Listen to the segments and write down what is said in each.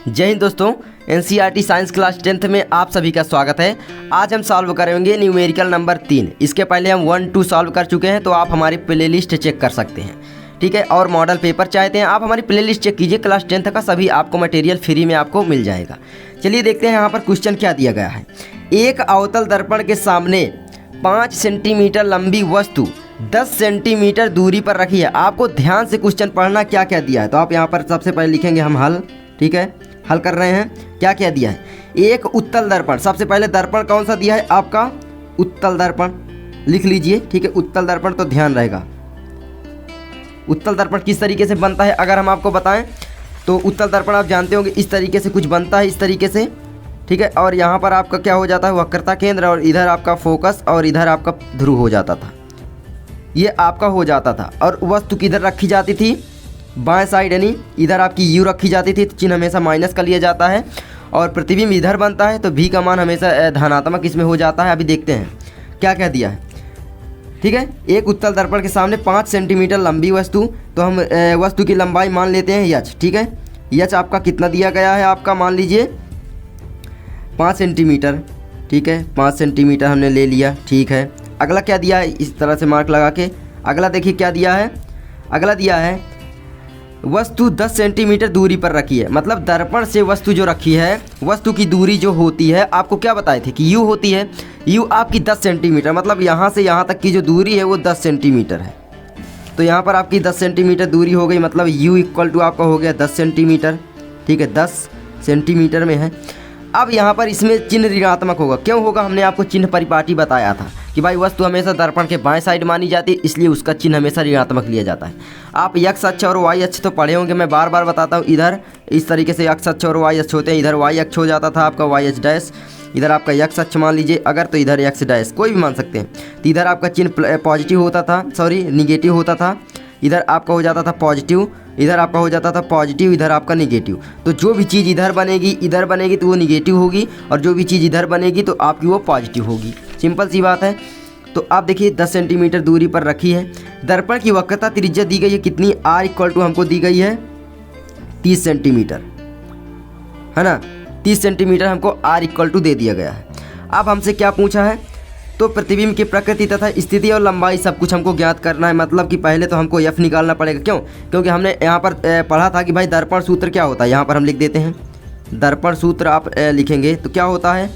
जय हिंद दोस्तों, NCERT science class 10th में आप सभी का स्वागत है। आज हम सॉल्व करेंगे न्यूमेरिकल नंबर 3। इसके पहले हम 1 2 सॉल्व कर चुके हैं, तो आप हमारी प्लेलिस्ट चेक कर सकते हैं, ठीक है। और मॉडल पेपर चाहते हैं आप हमारी प्लेलिस्ट चेक कीजिए, क्लास 10th का सभी आपको मटेरियल फ्री में आपको मिल जाएगा। चलिए देखते हैं यहाँ पर क्वेश्चन क्या दिया गया है। एक अवतल दर्पण के सामने 5 सेंटीमीटर लंबी वस्तु 10 सेंटीमीटर दूरी पर रखी है। आपको ध्यान से क्वेश्चन पढ़ना क्या क्या दिया है, तो आप यहाँ पर सबसे पहले लिखेंगे हम हल, ठीक है। हल कर रहे हैं, क्या क्या दिया है। एक उत्तल दर्पण, सबसे पहले दर्पण कौन सा दिया है आपका, उत्तल दर्पण लिख लीजिए, ठीक है। उत्तल दर्पण तो ध्यान रहेगा। उत्तल दर्पण किस तरीके से बनता है अगर हम आपको बताएं तो उत्तल दर्पण आप जानते होंगे इस तरीके से कुछ बनता है, इस तरीके से, ठीक है। और यहाँ पर आपका क्या हो जाता है, वक्रता केंद्र, और इधर आपका फोकस और इधर आपका ध्रुव हो जाता था, ये आपका हो जाता था। और वस्तु किधर रखी जाती थी, बाएं साइड, यानी इधर आपकी यू रखी जाती थी, तो चिन्ह हमेशा माइनस का लिया जाता है। और प्रतिबिंब इधर बनता है तो भी का मान हमेशा धनात्मक इसमें हो जाता है। अभी देखते हैं क्या क्या दिया है, ठीक है। एक उत्तल दर्पण के सामने 5 सेंटीमीटर लंबी वस्तु, तो हम वस्तु की लंबाई मान लेते हैं यच, ठीक है। यच आपका कितना दिया गया है, आपका मान लीजिए 5 सेंटीमीटर, ठीक है। 5 सेंटीमीटर हमने ले लिया, ठीक है। अगला क्या दिया है, इस तरह से मार्क लगा के अगला देखिए क्या दिया है। अगला दिया है वस्तु 10 सेंटीमीटर दूरी पर रखी है, मतलब दर्पण से वस्तु जो रखी है, वस्तु की दूरी जो होती है, आपको क्या बताए थे कि यू होती है। यू आपकी 10 सेंटीमीटर, मतलब यहाँ से यहाँ तक की जो दूरी है वो 10 सेंटीमीटर है। तो यहाँ पर आपकी 10 सेंटीमीटर दूरी हो गई, मतलब यू इक्वल टू आपका हो गया 10 सेंटीमीटर, ठीक है। 10 सेंटीमीटर में है। अब यहाँ पर इसमें चिन्ह ऋणात्मक होगा, क्यों होगा, हमने आपको चिन्ह परिपाटी बताया था कि भाई वस्तु हमेशा दर्पण के बाएं साइड मानी जाती है, इसलिए उसका चिन्ह हमेशा ऋणात्मक लिया जाता है। आप एक्स अक्ष और वाई अक्ष तो पढ़े होंगे, मैं बार बार बताता हूँ। इधर इस तरीके से एक्स अक्ष और वाई अक्ष होते हैं, इधर वाई अक्ष हो जाता था आपका वाई अक्ष डैश, इधर आपका एक्स अक्ष मान लीजिए अगर, तो इधर एक्स डैश, कोई भी मान सकते हैं। तो इधर आपका चिन्ह पॉजिटिव होता था, सॉरी निगेटिव होता था, इधर आपका हो जाता था पॉजिटिव, इधर आपका हो जाता था पॉजिटिव, इधर आपका निगेटिव। तो जो भी चीज़ इधर बनेगी तो वो निगेटिव होगी, और जो भी चीज़ इधर बनेगी तो आपकी वो पॉजिटिव होगी। सिंपल सी बात है। तो आप देखिए 10 सेंटीमीटर दूरी पर रखी है। दर्पण की वक्रता त्रिज्या दी गई है कितनी, आर इक्वल टू हमको दी गई है 30 सेंटीमीटर, है ना। 30 सेंटीमीटर हमको आर इक्वल टू दे दिया गया है। अब हमसे क्या पूछा है, तो प्रतिबिंब की प्रकृति तथा स्थिति और लंबाई सब कुछ हमको ज्ञात करना है। मतलब कि पहले तो हमको एफ निकालना पड़ेगा, क्यों, क्योंकि हमने यहाँ पर पढ़ा था कि भाई दर्पण सूत्र क्या होता है। यहाँ पर हम लिख देते हैं दर्पण सूत्र, आप लिखेंगे तो क्या होता है,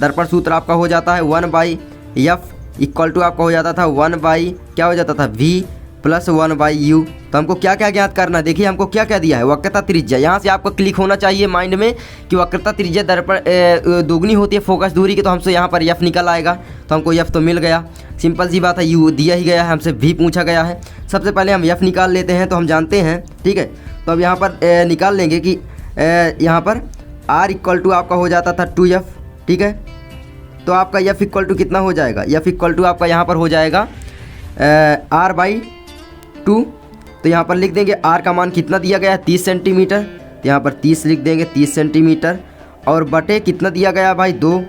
दर्पण सूत्र आपका हो जाता है 1/f इक्वल टू आपका हो जाता था 1 बाई क्या हो जाता था v प्लस 1/u। तो हमको क्या क्या ज्ञात करना है, देखिए हमको क्या क्या दिया है, वक्रता त्रिज्या। यहाँ से आपको क्लिक होना चाहिए माइंड में कि वक्रता त्रिज्या दर्पण दोगुनी होती है फोकस दूरी की, तो हमसे यहाँ पर f निकल आएगा। तो हमको f तो मिल गया, सिंपल सी बात है। u दिया ही गया है, हमसे v पूछा गया है। सबसे पहले हम f निकाल लेते हैं, तो हम जानते हैं, ठीक है। तो अब यहाँ पर निकाल लेंगे कि यहाँ पर r इक्वल टू आपका हो जाता था 2f, ठीक है। तो आपका f इक्वल टू कितना हो जाएगा, f इक्वल टू आपका यहाँ पर हो जाएगा r/2। तो यहाँ पर लिख देंगे r का मान कितना दिया गया है 30 सेंटीमीटर, तो यहाँ पर 30 लिख देंगे, 30 सेंटीमीटर, और बटे कितना दिया गया भाई 2,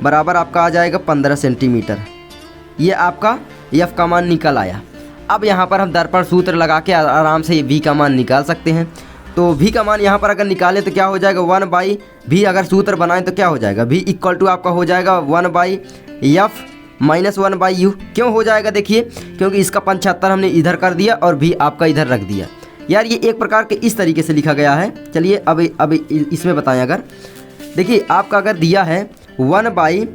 बराबर आपका आ जाएगा 15 सेंटीमीटर। ये आपका f का मान निकल आया। अब यहाँ पर हम दर्पण सूत्र लगा के आराम से v का मान निकाल सकते हैं। तो v का मान यहाँ पर अगर निकालें तो क्या हो जाएगा 1/v, अगर सूत्र बनाएं तो क्या हो जाएगा, v इक्वल टू आपका हो जाएगा 1/f माइनस 1/u। क्यों हो जाएगा, देखिए क्योंकि इसका 75 हमने इधर कर दिया और v आपका इधर रख दिया। यार ये एक प्रकार के इस तरीके से लिखा गया है। चलिए अब इसमें बताएं, अगर देखिए आपका अगर दिया है 1/,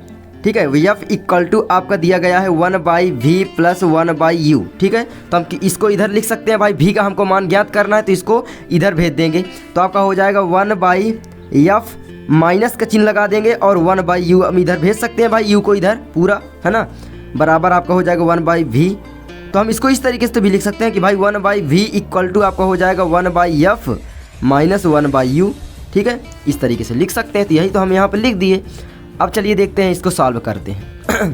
ठीक है, f इक्वल टू आपका दिया गया है 1/v प्लस 1/u, ठीक है। तो हम इसको इधर लिख सकते हैं, भाई v का हमको मान ज्ञात करना है तो इसको इधर भेज देंगे। तो आपका हो जाएगा 1/f माइनस का चिन्ह लगा देंगे और 1/u हम इधर भेज सकते हैं, भाई u को इधर पूरा, है ना, बराबर आपका हो जाएगा 1/v। तो हम इसको इस तरीके से भी लिख सकते हैं कि भाई 1/v इक्वल टू आपका हो जाएगा 1/f माइनस 1/u, ठीक है। इस तरीके से लिख सकते हैं। तो यही तो हम यहाँ पर लिख दिए। अब चलिए देखते हैं, इसको सॉल्व करते हैं।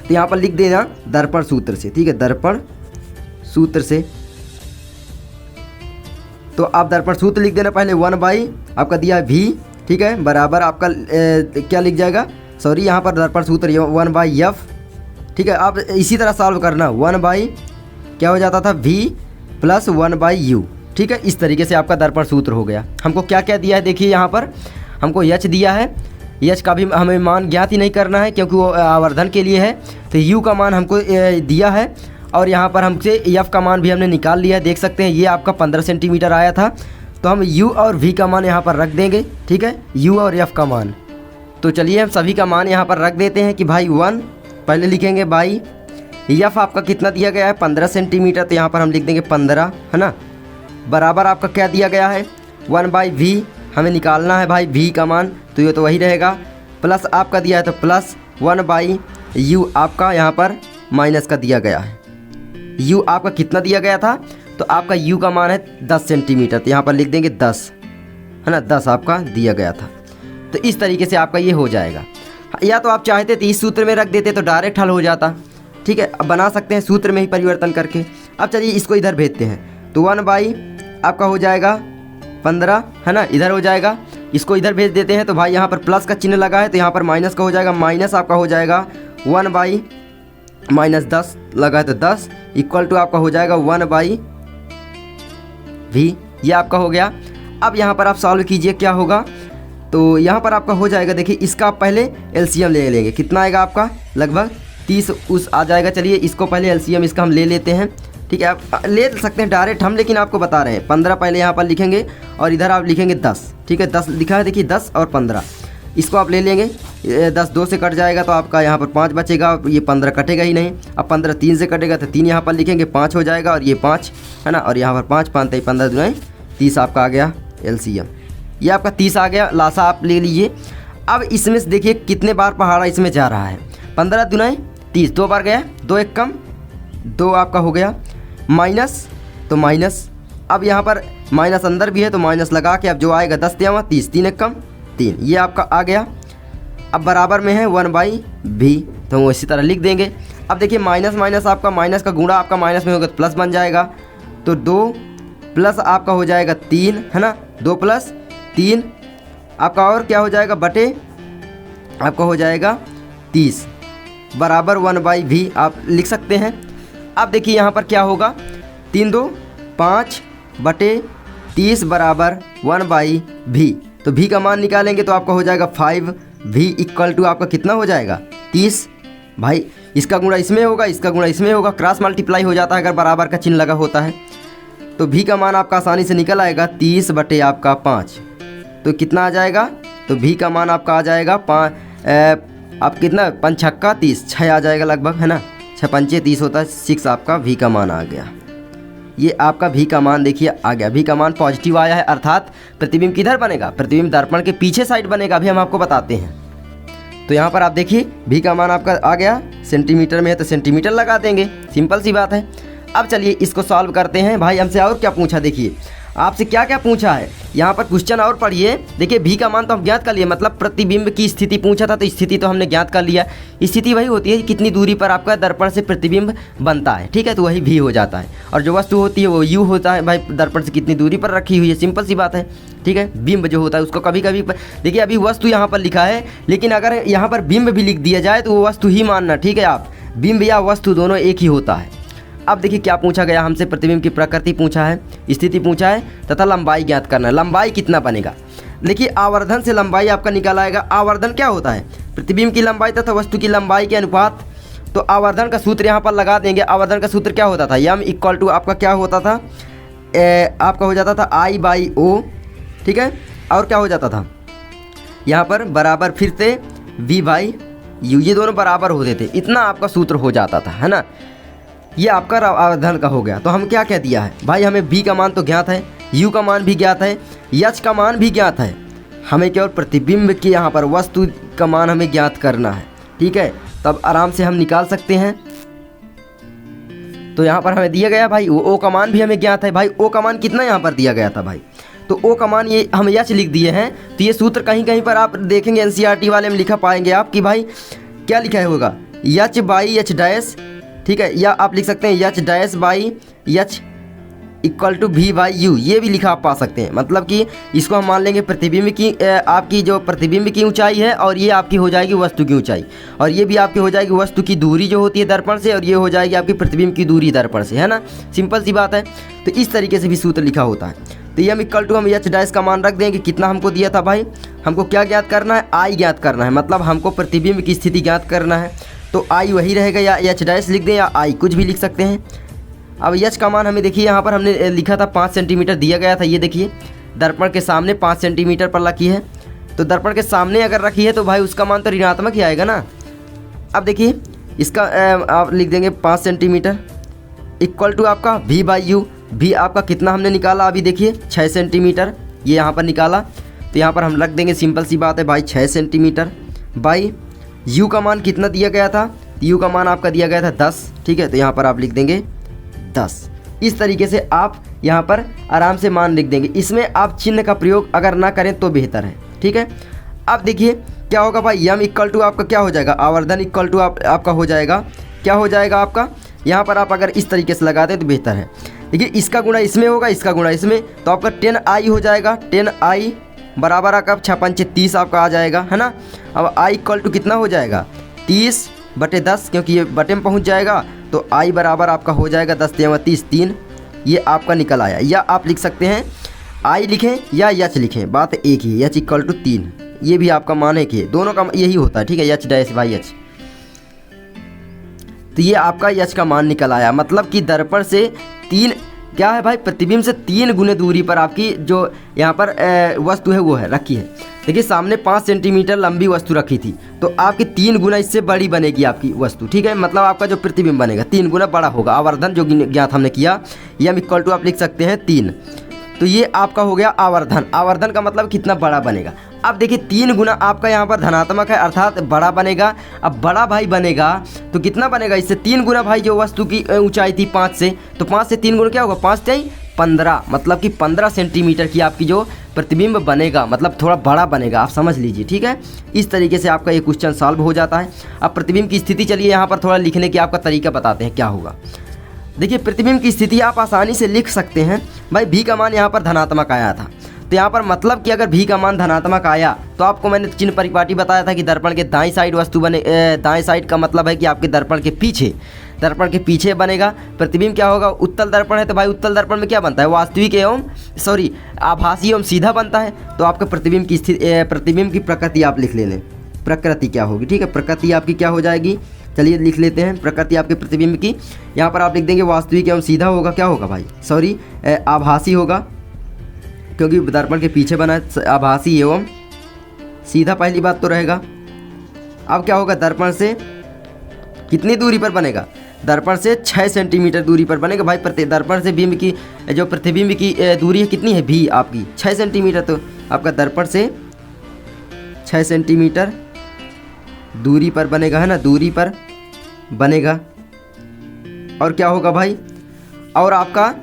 तो यहाँ पर लिख देना दर्पण सूत्र से, ठीक है, दर्पण सूत्र से। तो आप दर्पण सूत्र लिख देना पहले 1/ आपका दिया है v, ठीक है, बराबर आपका क्या लिख जाएगा, सॉरी यहाँ पर दर्पण सूत्र 1/f, ठीक है। आप इसी तरह सॉल्व करना 1/ क्या हो जाता था v प्लस 1/u, ठीक है, इस तरीके से आपका दर्पण सूत्र हो गया। हमको क्या क्या दिया है देखिए, यहाँ पर हमको यच दिया है, यच का भी हमें मान ज्ञात ही नहीं करना है क्योंकि वो आवर्धन के लिए है। तो यू का मान हमको दिया है और यहाँ पर हमसे यफ का मान भी हमने निकाल लिया है। देख सकते हैं ये आपका 15 सेंटीमीटर आया था, तो हम यू और वी का मान यहाँ पर रख देंगे। ठीक है, यू और एफ का मान। तो चलिए हम सभी का मान यहाँ पर रख देते हैं कि भाई 1 पहले लिखेंगे बाई एफ आपका कितना दिया गया है 15 सेंटीमीटर, तो यहाँ पर हम लिख देंगे 15, है ना, बराबर आपका क्या दिया गया है 1/v, हमें निकालना है भाई v का मान, तो ये तो वही रहेगा, प्लस आपका दिया है तो प्लस 1/u आपका यहाँ पर माइनस का दिया गया है। u आपका कितना दिया गया था, तो आपका u का मान है 10 सेंटीमीटर, तो यहाँ पर लिख देंगे 10, है ना, 10 आपका दिया गया था। तो इस तरीके से आपका ये हो जाएगा। या तो आप चाहते थे इस सूत्र में रख देते तो डायरेक्ट हल हो जाता। ठीक है, अब बना सकते हैं सूत्र में ही परिवर्तन करके। अब चलिए इसको इधर भेजते हैं, तो 1/ आपका हो जाएगा 15, है ना, इधर हो जाएगा। इसको इधर भेज देते हैं, तो भाई यहाँ पर प्लस का चिन्ह लगा है तो यहाँ पर माइनस का हो जाएगा, माइनस आपका हो जाएगा 1/-10 लगा है तो 10 इक्वल टू आपका हो जाएगा 1/v, ये आपका हो गया। अब यहाँ पर आप सॉल्व कीजिए क्या होगा, तो यहाँ पर आपका हो जाएगा, देखिए इसका आप पहले एलसीएम ले लेंगे, कितना आएगा आपका लगभग 30 उस आ जाएगा। चलिए इसको पहले एलसीएम इसका हम ले लेते हैं। ठीक है, आप ले सकते हैं डायरेक्ट हम, लेकिन आपको बता रहे हैं 15 पहले यहाँ पर लिखेंगे और इधर आप लिखेंगे 10। ठीक है, 10 लिखा है देखिए, 10 और 15 इसको आप ले लेंगे। 10 2 से कट जाएगा तो आपका यहाँ पर 5 बचेगा, ये 15 कटेगा ही नहीं। अब 15 3 से कटेगा तो 3 यहाँ पर लिखेंगे, 5 हो जाएगा और ये 5, है ना, और यहाँ पर 5 5 15 दुनाई 30 आपका आ गया एलसीएम। ये आपका 30 आ गया, लासा आप ले लीजिए। अब इसमें से देखिए कितने बार पहाड़ा इसमें जा रहा है, 15 दुनाई 30, 2 बार गया, 2 एक कम 2 आपका हो गया, माइनस तो माइनस, अब यहाँ पर माइनस अंदर भी है तो माइनस लगा के अब जो आएगा 10 3 30, 3 एक कम 3, ये आपका आ गया। अब बराबर में है 1/v, तो हम इसी तरह लिख देंगे। अब देखिए माइनस माइनस आपका माइनस का गुणा आपका माइनस में होगा तो प्लस बन जाएगा, तो 2 प्लस आपका हो जाएगा 3, है ना, 2 + 3 आपका और क्या हो जाएगा बटे आपका हो जाएगा 30 बराबर 1/v आप लिख सकते हैं। अब देखिए यहाँ पर क्या होगा, 3 2 5 बटे 30 बराबर 1/v, तो v का मान निकालेंगे तो आपका हो जाएगा 5v इक्वल टू आपका कितना हो जाएगा 30। भाई इसका गुणा इसमें होगा, इसका गुणा इसमें होगा, क्रॉस मल्टीप्लाई हो जाता है अगर बराबर का चिन्ह लगा होता है। तो v का मान आपका आसानी से निकल आएगा 30 बटे आपका 5, तो कितना आ जाएगा, तो v का मान आपका आ जाएगा आप कितना 5 छक्का 30, 6 आ जाएगा लगभग, है ना, 6 पंचे 30 होता है, 6 आपका v का मान आ गया। ये आपका v का मान देखिए आ गया, v का मान पॉजिटिव आया है, अर्थात प्रतिबिंब किधर बनेगा, प्रतिबिंब दर्पण के पीछे साइड बनेगा, अभी हम आपको बताते हैं। तो यहाँ पर आप देखिए v का मान आपका आ गया, सेंटीमीटर में है तो सेंटीमीटर लगा देंगे, सिंपल सी बात है। अब चलिए इसको सॉल्व करते हैं। भाई हमसे और क्या पूछा, देखिए आपसे क्या क्या पूछा है, यहाँ पर क्वेश्चन और पढ़िए। देखिए v का मान तो हम ज्ञात कर लिए, मतलब प्रतिबिंब की स्थिति पूछा था तो स्थिति तो हमने ज्ञात कर लिया। स्थिति वही होती है कि कितनी दूरी पर आपका दर्पण से प्रतिबिंब बनता है, ठीक है, तो वही v हो जाता है। और जो वस्तु होती है वो u होता है, भाई दर्पण से कितनी दूरी पर रखी हुई है, सिंपल सी बात है। ठीक है, बिंब जो होता है उसको कभी कभी देखिए अभी वस्तु यहाँ पर लिखा है, लेकिन अगर यहाँ पर बिंब भी लिख दिया जाए तो वो वस्तु ही मानना, ठीक है, आप बिंब या वस्तु दोनों एक ही होता है। अब देखिए क्या पूछा गया हमसे, प्रतिबिंब की प्रकृति पूछा है, स्थिति पूछा है तथा लंबाई ज्ञात करना है। लंबाई कितना बनेगा, देखिए आवर्धन से लंबाई आपका निकल आएगा। आवर्धन क्या होता है, प्रतिबिंब की लंबाई तथा वस्तु की लंबाई के अनुपात। तो आवर्धन का सूत्र यहाँ पर लगा देंगे। आवर्धन का सूत्र क्या होता था, m इक्वल टू आपका क्या होता था, आपका हो जाता था I/O, ठीक है, और क्या हो जाता था यहाँ पर बराबर फिर से v/u, ये दोनों बराबर होते थे, इतना आपका सूत्र हो जाता था, है ना। ये आपका आवर्धन का हो गया। तो हम क्या दिया है भाई, हमें v का मान तो ज्ञात है, u का मान भी ज्ञात है, h का मान भी ज्ञात है, हमें केवल प्रतिबिंब की यहाँ पर वस्तु का मान हमें ज्ञात करना है, ठीक है। तब आराम से हम निकाल सकते हैं। तो यहाँ पर हमें दिया गया भाई ओ का मान भी हमें ज्ञात है। भाई ओ का मान कितना यहाँ पर दिया गया था भाई, तो ओ का मान ये हम यच लिख दिए हैं। तो ये सूत्र कहीं कहीं पर आप देखेंगे एनसीईआरटी वाले में लिखा पाएंगे आप कि भाई क्या लिखा होगा, h/h डैश, ठीक है, या आप लिख सकते हैं h dash by h equal to v by u, ये भी लिखा आप पा सकते हैं। मतलब कि इसको हम मान लेंगे प्रतिबिंब की आपकी जो प्रतिबिंब की ऊंचाई है, और ये आपकी हो जाएगी वस्तु की ऊंचाई, और ये भी आपकी हो जाएगी वस्तु की दूरी जो होती है दर्पण से, और ये हो जाएगी आपकी प्रतिबिंब की दूरी दर्पण से, है ना। सिंपल सी बात है। तो इस तरीके से भी सूत्र लिखा होता है। तो ये हम इक्वल टू हम एच डैश का मान रख देंगे। कितना हमको दिया था भाई, हमको क्या ज्ञात करना है, आई ज्ञात करना है। मतलब हमको प्रतिबिंब की स्थिति ज्ञात करना है, तो आई वही रहेगा, या एच डैश लिख दें या आई कुछ भी लिख सकते हैं। अब एच का मान हमें देखिए यहाँ पर हमने लिखा था 5 सेंटीमीटर दिया गया था। ये देखिए दर्पण के सामने 5 सेंटीमीटर पर रखी है, तो दर्पण के सामने अगर रखी है तो भाई उसका मान तो ऋणात्मक ही आएगा ना। अब देखिए इसका आप लिख देंगे 5 सेंटीमीटर इक्वल टू आपका वी बाई यू। वी आपका कितना हमने निकाला, अभी देखिए 6 सेंटीमीटर, ये यहाँ पर निकाला। तो यहाँ पर हम रख देंगे, सिंपल सी बात है भाई, 6 सेंटीमीटर बाई यू का मान कितना दिया गया था, यू का मान आपका दिया गया था 10। ठीक है, तो यहाँ पर आप लिख देंगे 10। इस तरीके से आप यहाँ पर आराम से मान लिख देंगे। इसमें आप चिन्ह का प्रयोग अगर ना करें तो बेहतर है। ठीक है, अब देखिए क्या होगा भाई, यम इक्वल टू आपका क्या हो जाएगा, आवर्धन इक्वल टू आपका हो जाएगा, क्या हो जाएगा आपका, यहाँ पर आप अगर इस तरीके से लगाते हैं तो बेहतर है। देखिए इसका गुणा इसमें होगा, इसका गुणा इसमें, तो आपका 10i हो जाएगा। 10i बराबर आपका 6 पंचे 30 आपका आ जाएगा, है ना। अब i इक्वल टू कितना हो जाएगा, 30/10, क्योंकि ये बटे में पहुँच जाएगा, तो i बराबर आपका हो जाएगा 10 × 30 3। ये आपका निकल आया। या आप लिख सकते हैं i लिखें या यच लिखें, बात एक ही, यच इक्वल टू 3, ये भी आपका मान है कि दोनों का यही होता है। ठीक है, यच डैश बाई एच, तो ये आपका यच का मान निकल आया। मतलब कि दर्पण से 3 क्या है भाई, प्रतिबिंब से 3 गुने दूरी पर आपकी जो यहाँ पर वस्तु है वो है रखी है। देखिए सामने 5 सेंटीमीटर लंबी वस्तु रखी थी, तो आपकी 3 गुना इससे बड़ी बनेगी आपकी वस्तु। ठीक है, मतलब आपका जो प्रतिबिंब बनेगा 3 गुना बड़ा होगा। आवर्धन जो ज्ञात हमने किया, यम इक्वल टू आप लिख सकते हैं 3। तो ये आपका हो गया आवर्धन। आवर्धन का मतलब कितना बड़ा बनेगा। अब देखिए 3 गुना आपका यहाँ पर धनात्मक है, अर्थात बड़ा बनेगा। अब बड़ा भाई बनेगा तो कितना बनेगा, इससे 3 गुना भाई जो वस्तु की ऊंचाई थी 5 से, तो 5 से 3 गुना क्या होगा, 5 से 15, मतलब कि 15 सेंटीमीटर की आपकी जो प्रतिबिंब बनेगा, मतलब थोड़ा बड़ा बनेगा, आप समझ लीजिए। ठीक है, इस तरीके से आपका ये क्वेश्चन सॉल्व हो जाता है। अब प्रतिबिंब की स्थिति, चलिए यहाँ पर थोड़ा लिखने की आपका तरीका बताते हैं क्या होगा। देखिए प्रतिबिंब की स्थिति आप आसानी से लिख सकते हैं भाई। भी का मान यहाँ पर धनात्मक आया था, तो यहाँ पर मतलब कि अगर भी का मान धनात्मक आया तो आपको मैंने चिन्ह परिपाटी बताया था कि दर्पण के दाईं साइड वस्तु बने, दाएं साइड का मतलब है कि आपके दर्पण के पीछे बनेगा। प्रतिबिंब क्या होगा, उत्तल दर्पण है तो भाई उत्तल दर्पण में क्या बनता है, वास्तविक एवं आभासी एवं सीधा बनता है। तो आपके प्रतिबिंब की स्थिति, प्रतिबिंब की प्रकृति आप लिख लें, प्रकृति क्या होगी। ठीक है, प्रकृति आपकी क्या हो जाएगी, चलिए लिख लेते हैं प्रकृति आपके प्रतिबिंब की। यहाँ पर आप लिख देंगे वास्तविक एवं सीधा होगा, क्या होगा भाई, आभासी होगा, क्योंकि दर्पण के पीछे बना है। आभासी एवं सीधा पहली बात तो रहेगा। अब क्या होगा, दर्पण से कितनी दूरी पर बनेगा, दर्पण से 6 सेंटीमीटर दूरी पर बनेगा भाई। दर्पण से बिंब की जो प्रतिबिंब की दूरी है कितनी है, भी आपकी 6 सेंटीमीटर, तो आपका दर्पण से 6 सेंटीमीटर दूरी पर बनेगा, है ना, दूरी पर बनेगा। और क्या होगा भाई, और आपका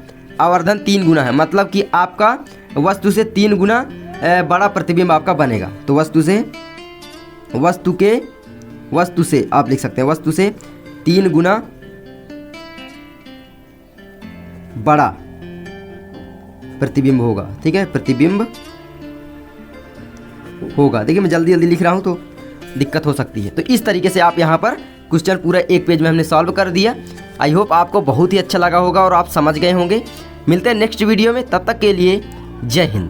आवर्धन 3 गुना है, मतलब कि आपका वस्तु से 3 गुना बड़ा प्रतिबिंब आपका बनेगा। तो वस्तु से आप लिख सकते हैं, वस्तु से 3 गुना बड़ा प्रतिबिंब होगा। ठीक है, प्रतिबिंब होगा। देखिए मैं जल्दी लिख रहा हूं तो दिक्कत हो सकती है। तो इस तरीके से आप यहाँ पर क्वेश्चन पूरा एक पेज में हमने सॉल्व कर दिया। आई होप आपको बहुत ही अच्छा लगा होगा और आप समझ गए होंगे। मिलते हैं नेक्स्ट वीडियो में, तब तक के लिए जय हिंद।